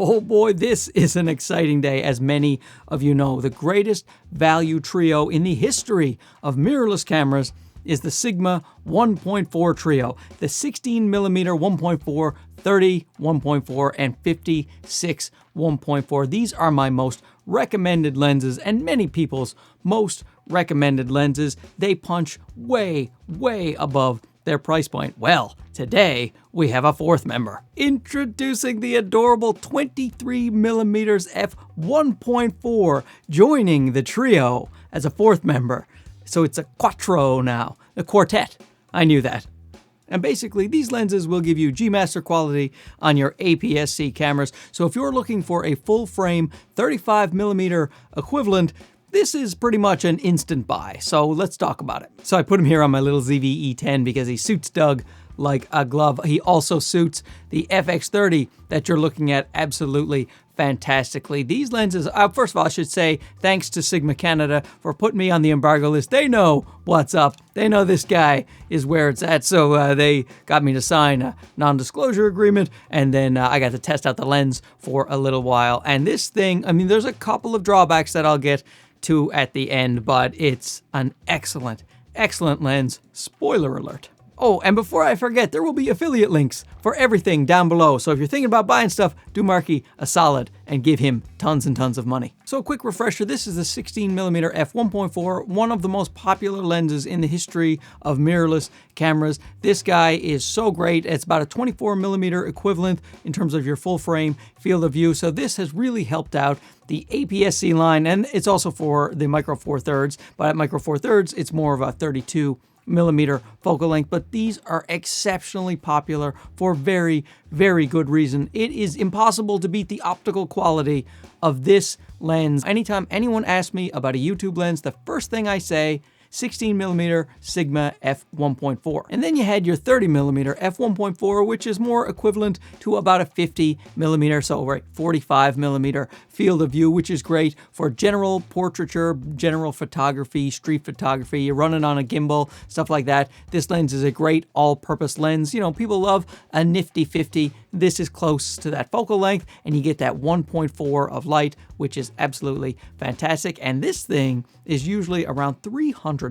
Oh boy, this is an exciting day. As many of you know, the greatest value trio in the history of mirrorless cameras is the Sigma 1.4 trio. The 16mm 1.4, 30 1.4, and 56 1.4. These are my most recommended lenses and many people's most recommended lenses. They punch way, way above their price point. Well, today we have a fourth member. Introducing the adorable 23mm f1.4, joining the trio as a fourth member. So it's a quattro now, a quartet. I knew that. And basically, these lenses will give you G-Master quality on your APS-C cameras. So if you're looking for a full-frame 35mm equivalent, this is pretty much an instant buy, so let's talk about it. So I put him here on my little ZV-E10 because he suits Doug like a glove. He also suits the FX30 that you're looking at absolutely fantastically. These lenses, first of all, I should say thanks to Sigma Canada for putting me on the embargo list. They know what's up. They know this guy is where it's at, so they got me to sign a non-disclosure agreement, and then I got to test out the lens for a little while. And this thing, I mean, there's a couple of drawbacks that I'll get to at the end, but it's an excellent lens. Spoiler alert. Oh, and before I forget, there will be affiliate links for everything down below. So if you're thinking about buying stuff, do Marky a solid and give him tons and tons of money. So a quick refresher, this is the 16mm f1.4, one of the most popular lenses in the history of mirrorless cameras. This guy is so great. It's about a 24mm equivalent in terms of your full frame field of view. So this has really helped out the APS-C line, and it's also for the micro four thirds, but at micro four thirds, it's more of a 32mm focal length, but these are exceptionally popular for very, very good reason. It is impossible to beat the optical quality of this lens. Anytime anyone asks me about a YouTube lens, the first thing I say, 16mm Sigma f1.4. And then you had your 30mm f1.4, which is more equivalent to about a 50mm, so right, 45mm field of view, which is great for general portraiture, general photography, street photography. You're running on a gimbal, stuff like that. This lens is a great all-purpose lens. You know, people love a nifty 50. This is close to that focal length, and you get that 1.4 of light, which is absolutely fantastic. And this thing is usually around $300.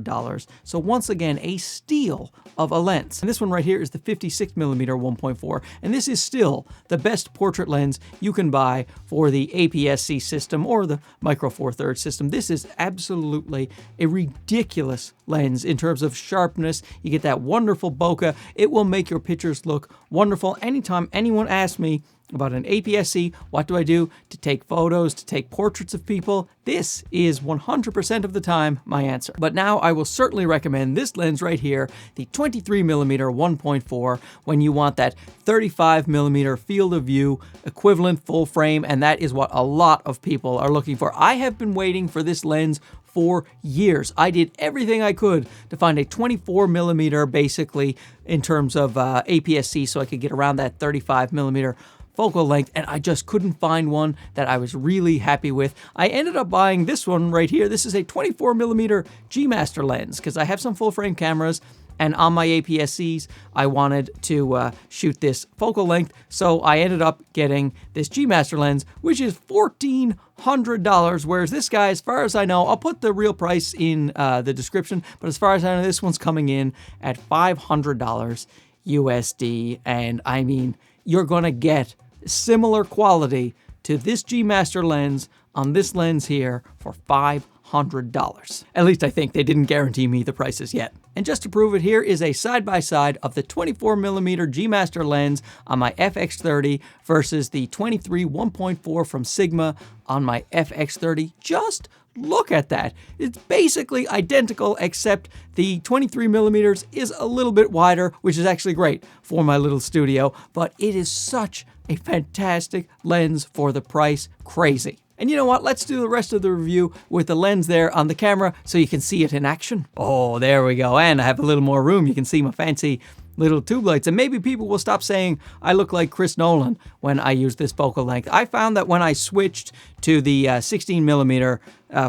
So once again, a steal of a lens. And this one right here is the 56mm 1.4. And this is still the best portrait lens you can buy for the APS-C system or the micro four thirds system. This is absolutely a ridiculous lens in terms of sharpness. You get that wonderful bokeh. It will make your pictures look wonderful. Anytime anyone asks me about an APS-C, what do I do to take photos, to take portraits of people? This is 100% of the time my answer. But now I will certainly recommend this lens right here, the 23mm 1.4, when you want that 35mm field of view equivalent full frame, and that is what a lot of people are looking for. I have been waiting for this lens for years. I did everything I could to find a 24mm basically in terms of APS-C so I could get around that 35mm focal length, and I just couldn't find one that I was really happy with. I ended up buying this one right here. This is a 24mm G-Master lens because I have some full frame cameras, and on my APS-Cs, I wanted to shoot this focal length, so I ended up getting this G-Master lens, which is $1,400, whereas this guy, as far as I know, I'll put the real price in the description, but as far as I know, this one's coming in at $500 USD, and I mean, you're gonna get similar quality to this G-Master lens on this lens here for $500. At least I think. They didn't guarantee me the prices yet. And just to prove it, here is a side-by-side of the 24mm G-Master lens on my FX30 versus the 23 1.4 from Sigma on my FX30. Just look at that. It's basically identical, except the 23mm is a little bit wider, which is actually great for my little studio, but it is such a fantastic lens for the price. Crazy. And you know what? Let's do the rest of the review with the lens there on the camera so you can see it in action. Oh, there we go. And I have a little more room. You can see my fancy little tube lights, and maybe people will stop saying I look like Chris Nolan when I use this focal length. I found that when I switched to the 16mm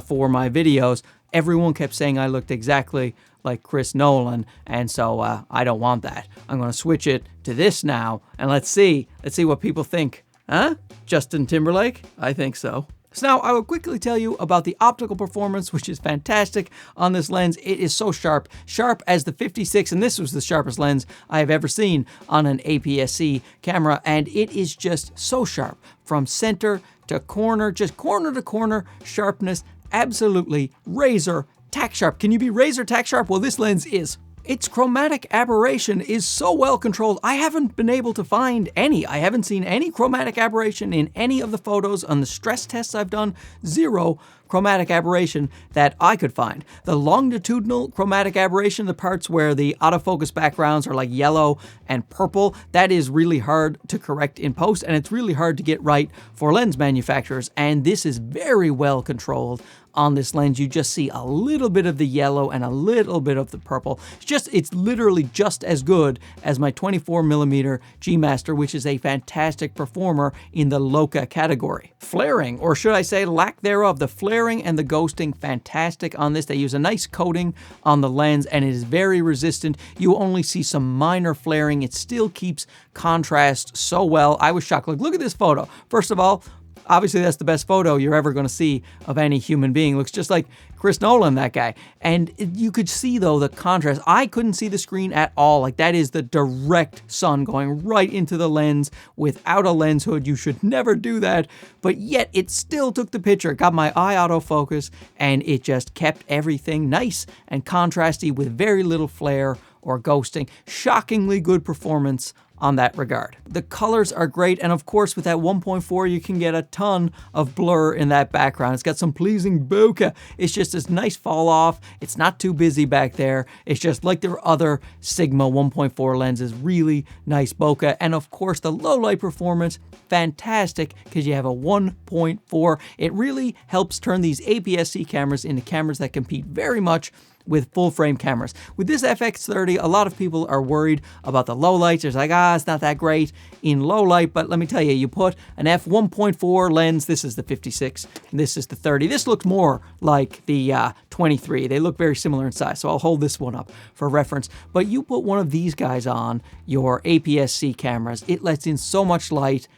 for my videos, everyone kept saying I looked exactly like Chris Nolan, and so I don't want that. I'm going to switch it to this now, and let's see what people think Huh? Justin Timberlake? I think so. So now I will quickly tell you about the optical performance, which is fantastic on this lens. It is so sharp, sharp as the 56, and this was the sharpest lens I have ever seen on an APS-C camera, and it is just so sharp from center to corner, just corner to corner sharpness, absolutely razor tack sharp. Can you be razor tack sharp? Well, this lens is. Its chromatic aberration is so well controlled. I haven't been able to find any. I haven't seen any chromatic aberration in any of the photos on the stress tests I've done. Zero chromatic aberration that I could find. The longitudinal chromatic aberration, the parts where the autofocus backgrounds are like yellow and purple, that is really hard to correct in post, and it's really hard to get right for lens manufacturers, and this is very well controlled. On this lens, you just see a little bit of the yellow and a little bit of the purple. It's literally just as good as my 24mm G Master, which is a fantastic performer in the Loca category. Flaring, or should I say lack thereof, the flaring and the ghosting, fantastic on this. They use a nice coating on the lens and it is very resistant. You only see some minor flaring. It still keeps contrast so well. I was shocked. Look at this photo. First of all, obviously, that's the best photo you're ever going to see of any human being. Looks just like Chris Nolan, that guy. And you could see, though, the contrast. I couldn't see the screen at all. Like, that is the direct sun going right into the lens without a lens hood. You should never do that. But yet, it still took the picture. It got my eye autofocus, and it just kept everything nice and contrasty with very little flare or ghosting. Shockingly good performance on that regard. The colors are great, and of course with that 1.4 you can get a ton of blur in that background. It's got some pleasing bokeh. It's just this nice fall off. It's not too busy back there. It's just like their other Sigma 1.4 lenses, really nice bokeh. And of course the low light performance, fantastic, because you have a 1.4. It really helps turn these APS-C cameras into cameras that compete very much with full frame cameras. With this FX30, a lot of people are worried about the low lights. It's like, it's not that great in low light, but let me tell you, you put an f1.4 lens, this is the 56, and this is the 30. This looks more like the 23. They look very similar in size, so I'll hold this one up for reference. But you put one of these guys on your APS-C cameras, it lets in so much light,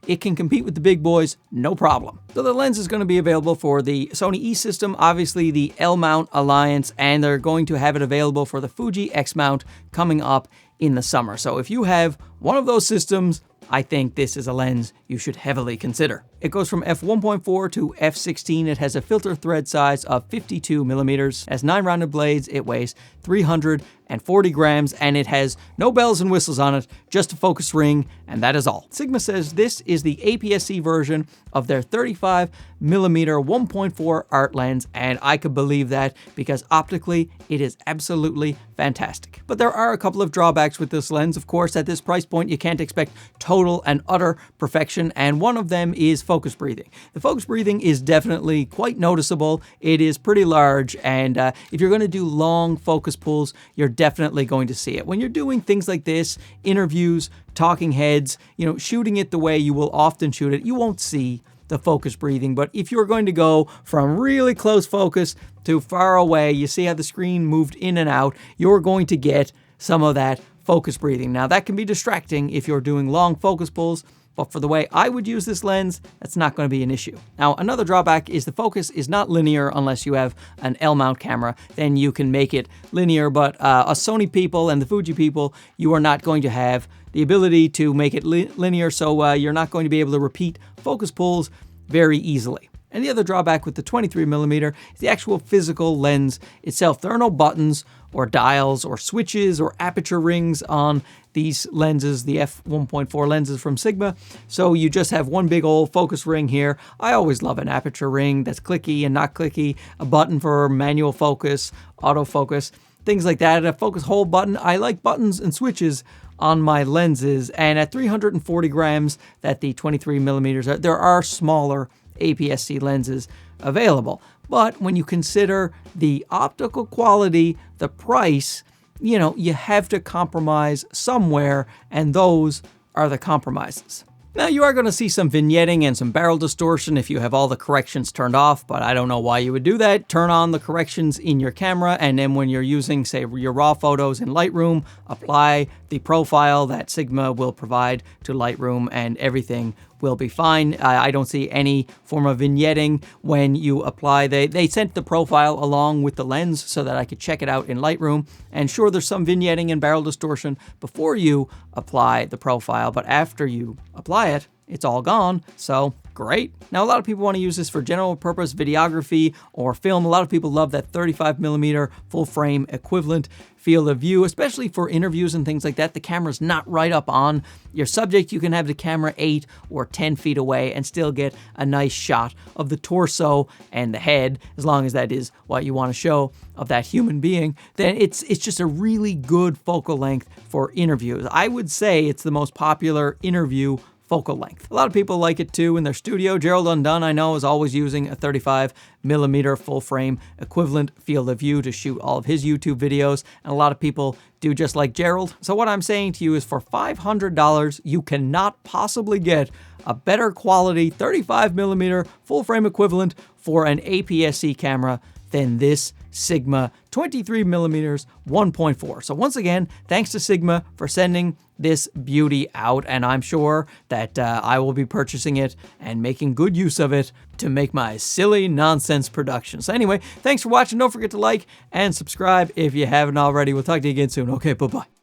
it can compete with the big boys, no problem. So the lens is going to be available for the Sony E system, obviously the L-mount Alliance, and they're going to have it available for the Fuji X-mount coming up in the summer. So if you have one of those systems, I think this is a lens you should heavily consider. It goes from f1.4 to f16. It has a filter thread size of 52 millimeters, has 9 rounded blades, it weighs 340 grams, and it has no bells and whistles on it, just a focus ring, and that is all. Sigma says this is the APS-C version of their 35 millimeter 1.4 art lens, and I could believe that because optically it is absolutely fantastic. But there are a couple of drawbacks with this lens. Of course, at this price point, you can't expect total and utter perfection, and one of them is focus breathing. The focus breathing is definitely quite noticeable. It is pretty large, and if you're going to do long focus pulls, you're definitely going to see it. When you're doing things like this, interviews, talking heads, shooting it the way you will often shoot it, you won't see the focus breathing. But if you're going to go from really close focus to far away, you see how the screen moved in and out, you're going to get some of that focus breathing. Now that can be distracting if you're doing long focus pulls, but for the way I would use this lens, that's not going to be an issue. Now, another drawback is the focus is not linear unless you have an L-mount camera. Then you can make it linear, but us Sony people and the Fuji people, you are not going to have the ability to make it linear, so you're not going to be able to repeat focus pulls very easily. And the other drawback with the 23 millimeter is the actual physical lens itself. There are no buttons or dials or switches or aperture rings on these lenses, the f1.4 lenses from Sigma. So you just have one big old focus ring here. I always love an aperture ring that's clicky and not clicky, a button for manual focus, autofocus, things like that, and a focus hold button. I like buttons and switches on my lenses, and at 340 grams that the 23 millimeters are, there are smaller APS-C lenses available. But when you consider the optical quality, the price, you have to compromise somewhere, and those are the compromises. Now, you are going to see some vignetting and some barrel distortion if you have all the corrections turned off, but I don't know why you would do that. Turn on the corrections in your camera, and then when you're using, say, your raw photos in Lightroom, apply the profile that Sigma will provide to Lightroom, and everything will be fine. I don't see any form of vignetting when you apply. They sent the profile along with the lens so that I could check it out in Lightroom. And sure, there's some vignetting and barrel distortion before you apply the profile, but after you apply it, it's all gone. So great. Now, a lot of people want to use this for general purpose videography or film. A lot of people love that 35mm full frame equivalent field of view, especially for interviews and things like that. The camera's not right up on your subject. You can have the camera 8 or 10 feet away and still get a nice shot of the torso and the head, as long as that is what you want to show of that human being. Then it's just a really good focal length for interviews. I would say it's the most popular interview focal length. A lot of people like it too in their studio. Gerald Undone, I know, is always using a 35mm full frame equivalent field of view to shoot all of his YouTube videos, and a lot of people do just like Gerald. So what I'm saying to you is, for $500, you cannot possibly get a better quality 35mm full frame equivalent for an APS-C camera than this Sigma 23mm 1.4. So once again, thanks to Sigma for sending this beauty out, and I'm sure that I will be purchasing it and making good use of it to make my silly nonsense production. So anyway, thanks for watching. Don't forget to like and subscribe if you haven't already. We'll talk to you again soon. Okay, bye-bye.